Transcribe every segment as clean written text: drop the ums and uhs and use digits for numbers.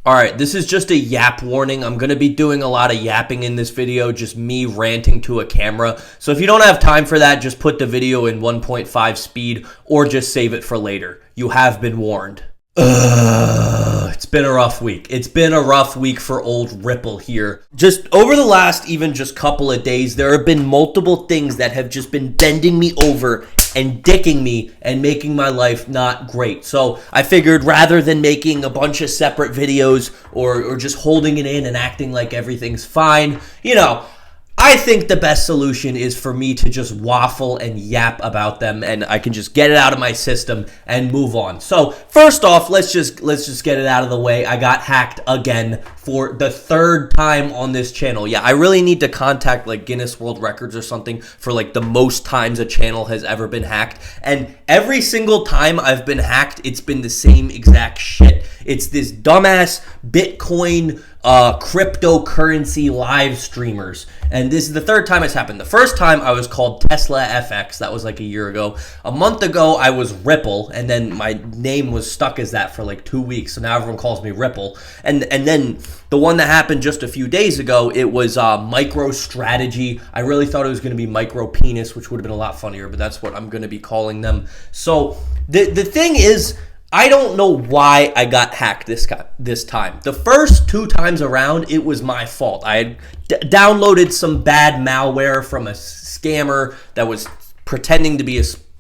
All right, this is just a yap warning. I'm going to be doing a lot of yapping in this video, just me ranting to a camera. So if you don't have time for that, just put the video in 1.5 speed or just save it for later. You have been warned. It's been a rough week. It's been a rough week for old Ripple here. Just over the last even just couple of days, there have been multiple things that have just been bending me over and dicking me and making my life not great. So I figured rather than making a bunch of separate videos or just holding it in and acting like everything's fine, I think the best solution is for me to just waffle and yap about them, and I can just get it out of my system and move on. So first off, let's just get it out of the way. I got hacked again for the third time on this channel. Yeah, I really need to contact like Guinness World Records or something for like the most times a channel has ever been hacked. And every single time I've been hacked, it's been the same exact shit. It's this dumbass Bitcoin cryptocurrency live streamers. And this is the third time it's happened. The first time I was called Tesla FX. That was like a year ago. A month ago, I was Ripple. And then my name was stuck as that for like 2 weeks. So now everyone calls me Ripple. And then the one that happened just a few days ago, it was MicroStrategy. I really thought it was going to be Micro Penis, which would have been a lot funnier. But that's what I'm going to be calling them. So the thing is, I don't know why I got hacked this time. The first 2 times around, it was my fault. I had downloaded some bad malware from a scammer that was pretending to be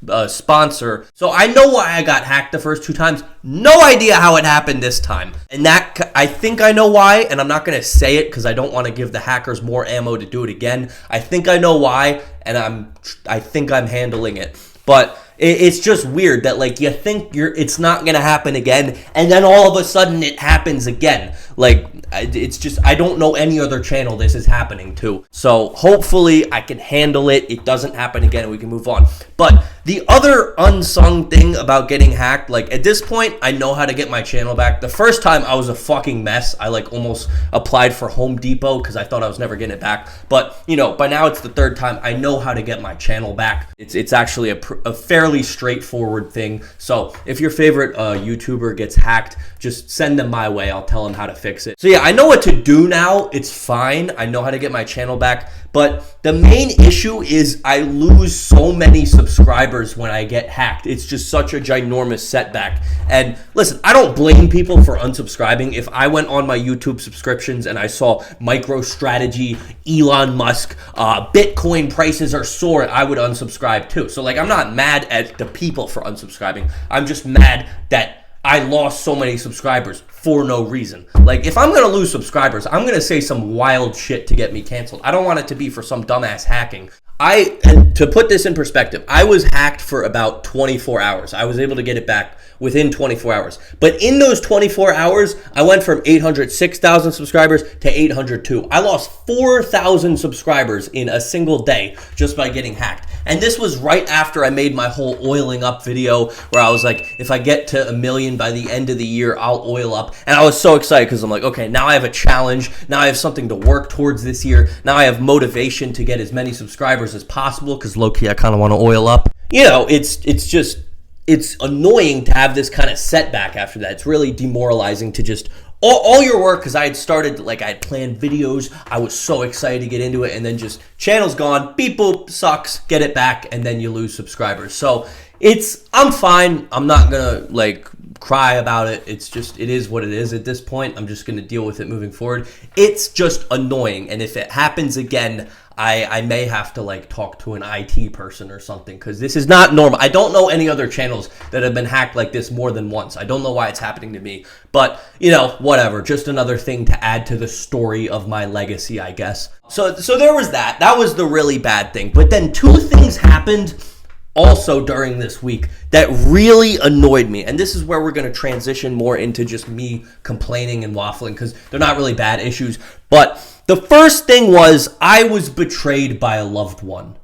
a sponsor. So I know why I got hacked the first 2 times. No idea how it happened this time. And that, I think I know why, and I'm not going to say it because I don't want to give the hackers more ammo to do it again. I think I know why, and I think I'm handling it. But it's just weird that like you think it's not going to happen again, and then all of a sudden it happens again. Like it's just, I don't know any other channel this is happening to. So hopefully I can handle it. It doesn't happen again and we can move on. But the other unsung thing about getting hacked, like at this point, I know how to get my channel back. The first time I was a fucking mess. I like almost applied for Home Depot because I thought I was never getting it back. But by now it's the third time. I know how to get my channel back. It's actually a fairly straightforward thing. So if your favorite YouTuber gets hacked, just send them my way. I'll tell them how to fix it. So yeah, I know what to do now. It's fine. I know how to get my channel back. But the main issue is I lose so many subscribers when I get hacked. It's just such a ginormous setback. And listen, I don't blame people for unsubscribing. If I went on my YouTube subscriptions and I saw MicroStrategy, Elon Musk, Bitcoin prices are soaring, I would unsubscribe too. So like, I'm not mad at the people for unsubscribing. I'm just mad that I lost so many subscribers for no reason. Like, if I'm going to lose subscribers, I'm going to say some wild shit to get me canceled. I don't want it to be for some dumbass hacking. And to put this in perspective, I was hacked for about 24 hours. I was able to get it back within 24 hours. But in those 24 hours, I went from 806,000 subscribers to 802. I lost 4,000 subscribers in a single day just by getting hacked. And this was right after I made my whole oiling up video where I was like, if I get to 1 million by the end of the year, I'll oil up. And I was so excited because I'm like, okay, now I have a challenge. Now I have something to work towards this year. Now I have motivation to get as many subscribers as possible because low-key I kind of want to oil up. It's annoying to have this kind of setback after that. It's really demoralizing to just all your work, because I had started, like I had planned videos. I was so excited to get into it, and then just channel's gone, beep boop, sucks, get it back, and then you lose subscribers. So I'm fine. I'm not gonna like cry about it. It's just, it is what it is at this point. I'm just gonna deal with it moving forward. It's just annoying, and if it happens again, I may have to like talk to an IT person or something, because this is not normal. I don't know any other channels that have been hacked like this more than once. I don't know why it's happening to me, but whatever. Just another thing to add to the story of my legacy, I guess. So there was that. That was the really bad thing. But then 2 things happened also during this week that really annoyed me, and this is where we're going to transition more into just me complaining and waffling, because they're not really bad issues. But the first thing was I was betrayed by a loved one,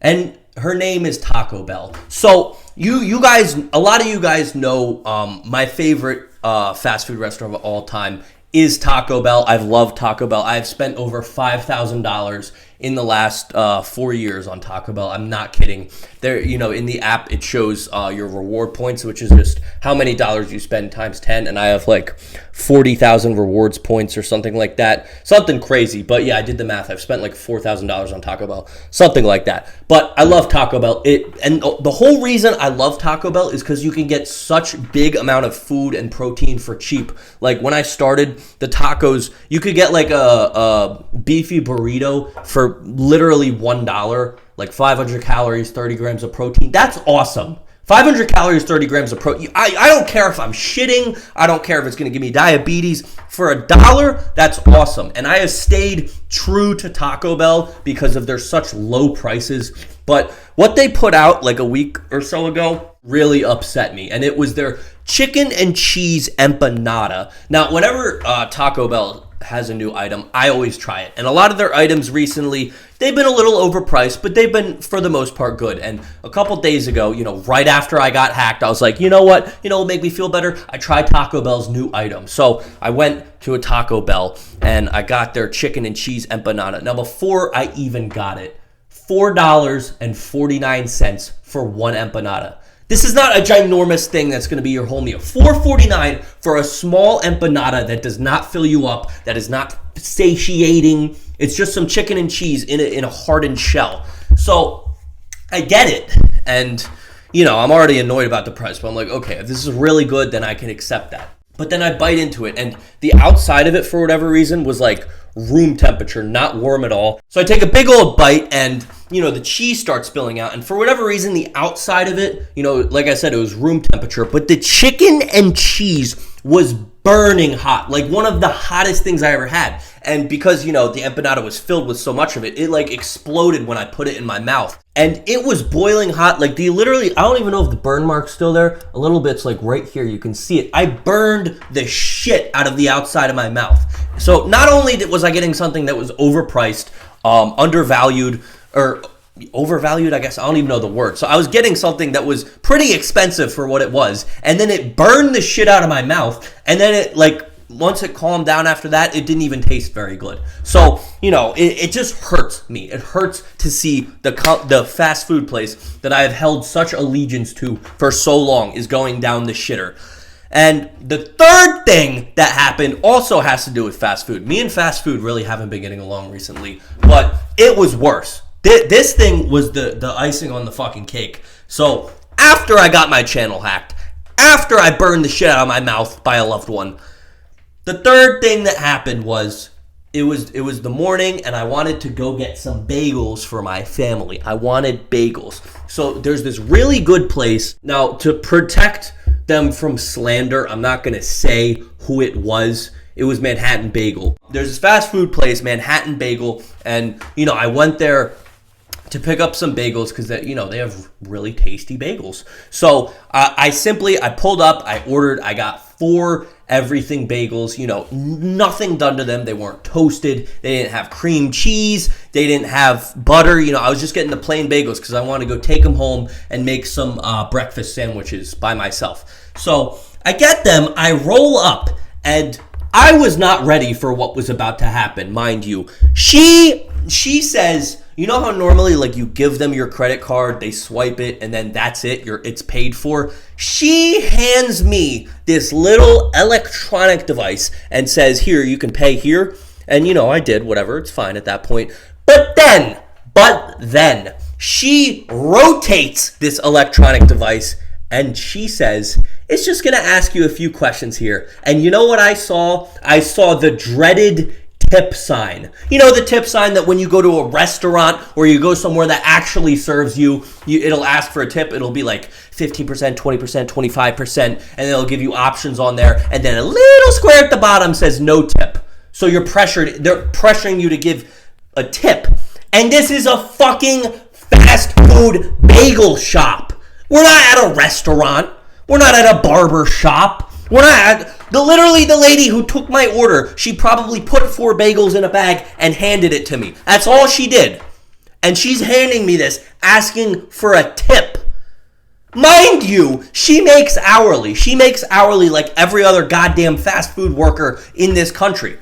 and her name is Taco Bell. So you guys, a lot of you guys know my favorite fast food restaurant of all time is Taco Bell. I've loved Taco Bell. I've spent over $5,000 in the last 4 years on Taco Bell. I'm not kidding. There, in the app, it shows your reward points, which is just how many dollars you spend times 10. And I have like 40,000 rewards points or something like that. Something crazy. But yeah, I did the math. I've spent like $4,000 on Taco Bell, something like that. But I love Taco Bell. And the whole reason I love Taco Bell is because you can get such big amount of food and protein for cheap. Like when I started the tacos, you could get like a beefy burrito for literally $1, like 500 calories, 30 grams of protein. That's awesome. 500 calories, 30 grams of protein. I don't care if I'm shitting. I don't care if it's going to give me diabetes. For $1, that's awesome. And I have stayed true to Taco Bell because of their such low prices. But what they put out like a week or so ago really upset me. And it was their chicken and cheese empanada. Now, whenever Taco Bell has a new item, I always try it. And a lot of their items recently, they've been a little overpriced, but they've been, for the most part, good. And a couple days ago, right after I got hacked, I was like, you know what? It'll make me feel better. I tried Taco Bell's new item. So I went to a Taco Bell, and I got their chicken and cheese empanada. Now, before I even got it, $4.49 for one empanada. This is not a ginormous thing that's going to be your whole meal. $4.49 for a small empanada that does not fill you up, that is not satiating. It's just some chicken and cheese in a hardened shell. So I get it. And, I'm already annoyed about the price. But I'm like, okay, if this is really good, then I can accept that. But then I bite into it. And the outside of it, for whatever reason, was like room temperature, not warm at all. So I take a big old bite and, the cheese starts spilling out. And for whatever reason, the outside of it, like I said, it was room temperature. But the chicken and cheese was burning hot, like one of the hottest things I ever had. And because, the empanada was filled with so much of it, it like exploded when I put it in my mouth. And it was boiling hot. Like I don't even know if the burn mark's still there. A little bit's like right here. You can see it. I burned the shit out of the outside of my mouth. So not only was I getting something that was overpriced, undervalued, or overvalued, I guess. I don't even know the word. So I was getting something that was pretty expensive for what it was. And then it burned the shit out of my mouth. And then it once it calmed down after that, it didn't even taste very good. So, it just hurts me. It hurts to see the fast food place that I have held such allegiance to for so long is going down the shitter. And the third thing that happened also has to do with fast food. Me and fast food really haven't been getting along recently, but it was worse. This thing was the icing on the fucking cake. So after I got my channel hacked, after I burned the shit out of my mouth by a loved one, the third thing that happened was it was the morning and I wanted to go get some bagels for my family. I wanted bagels. So there's this really good place. Now, to protect them from slander, I'm not going to say who it was. It was Manhattan Bagel. There's this fast food place, Manhattan Bagel, and, I went there to pick up some bagels because they have really tasty bagels. So I pulled up, I ordered, I got 4 everything bagels, nothing done to them. They weren't toasted. They didn't have cream cheese. They didn't have butter. I was just getting the plain bagels because I wanted to go take them home and make some breakfast sandwiches by myself. So I get them, I roll up, and I was not ready for what was about to happen, mind you. She says, how normally you give them your credit card, they swipe it, and then that's it, it's paid for? She hands me this little electronic device and says, here, you can pay here. And I did, whatever, it's fine at that point. But then, she rotates this electronic device and she says, it's just going to ask you a few questions here. And you know what I saw? I saw the dreaded tip sign. The tip sign that when you go to a restaurant or you go somewhere that actually serves you, it'll ask for a tip. It'll be like 15%, 20%, 25%, and they'll give you options on there. And then a little square at the bottom says no tip. So they're pressuring you to give a tip. And this is a fucking fast food bagel shop. We're not at a restaurant. We're not at a barber shop. We're not at... Literally, the lady who took my order, she probably put 4 bagels in a bag and handed it to me. That's all she did. And she's handing me this, asking for a tip. Mind you, she makes hourly. She makes hourly like every other goddamn fast food worker in this country.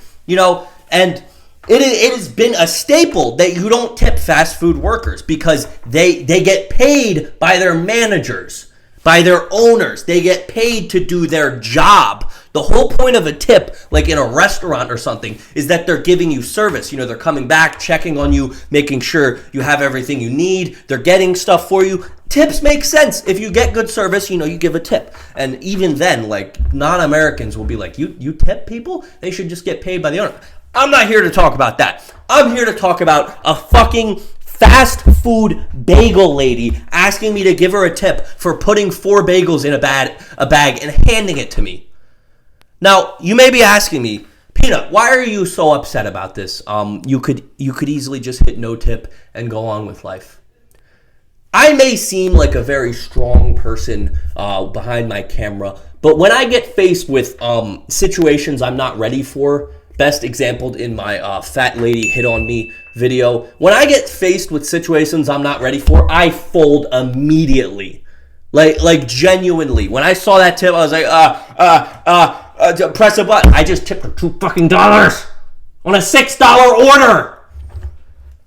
And It has been a staple that you don't tip fast food workers because they get paid by their managers, by their owners. They get paid to do their job. The whole point of a tip, like in a restaurant or something, is that they're giving you service. You know, they're coming back, checking on you, making sure you have everything you need. They're getting stuff for you. Tips make sense. If you get good service, you know, you give a tip. And even then, like, non-Americans will be like, you tip people? They should just get paid by the owner. I'm not here to talk about that. I'm here to talk about a fucking fast food bagel lady asking me to give her a tip for putting 4 bagels in a bag and handing it to me. Now, you may be asking me, Peanut, why are you so upset about this? You could easily just hit no tip and go on with life. I may seem like a very strong person behind my camera, but when I get faced with situations I'm not ready for, best exampled in my fat lady hit on me video, when I get faced with situations I'm not ready for, I fold immediately. Like genuinely. When I saw that tip, I was like, press a button. I just tipped her $2 on a $6 order.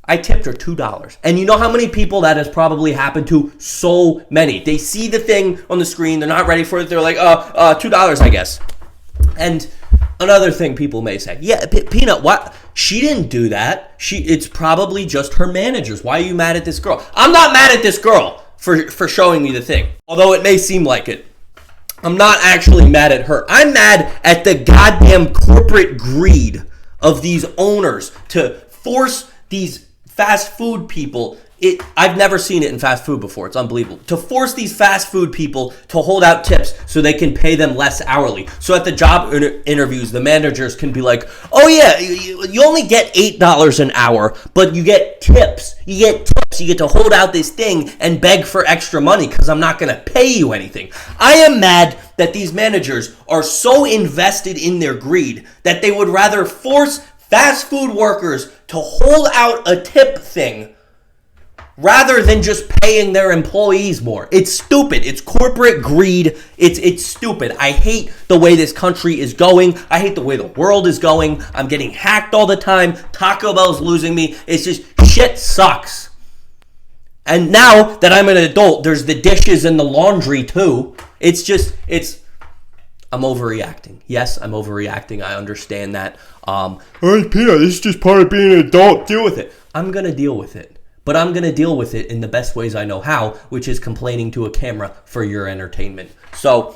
I tipped her $2. And you know how many people that has probably happened to? So many. They see the thing on the screen. They're not ready for it. They're like, $2, I guess. And another thing people may say, yeah, Peanut, what? She didn't do that. It's probably just her managers. Why are you mad at this girl? I'm not mad at this girl for showing me the thing. Although it may seem like it. I'm not actually mad at her. I'm mad at the goddamn corporate greed of these owners to force these fast food people. I've never seen it in fast food before. It's unbelievable. To force these fast food people to hold out tips so they can pay them less hourly. So at the job interviews, the managers can be like, oh yeah, you only get $8 an hour, but you get tips. You get tips. You get to hold out this thing and beg for extra money because I'm not going to pay you anything. I am mad that these managers are so invested in their greed that they would rather force fast food workers to hold out a tip thing rather than just paying their employees more. It's stupid. It's corporate greed. It's stupid. I hate the way this country is going. I hate the way the world is going. I'm getting hacked all the time. Taco Bell's losing me. It's just, shit sucks. And now that I'm an adult, there's the dishes and the laundry too. I'm overreacting. Yes, I'm overreacting. I understand that. Hey, Peter, this is just part of being an adult. Deal with it. I'm going to deal with it. But I'm going to deal with it in the best ways I know how, which is complaining to a camera for your entertainment. So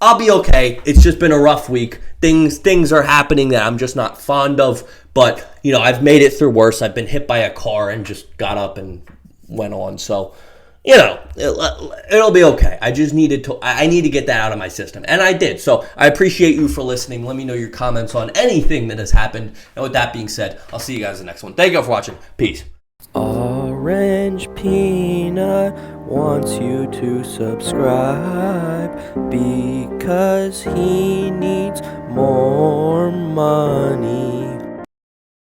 I'll be okay. It's just been a rough week. Things are happening that I'm just not fond of. But, you know, I've made it through worse. I've been hit by a car and just got up and went on. So, you know, it'll be okay. I need to get that out of my system. And I did. So I appreciate you for listening. Let me know your comments on anything that has happened. And with that being said, I'll see you guys in the next one. Thank you for watching. Peace. Orange Peanut wants you to subscribe because he needs more money.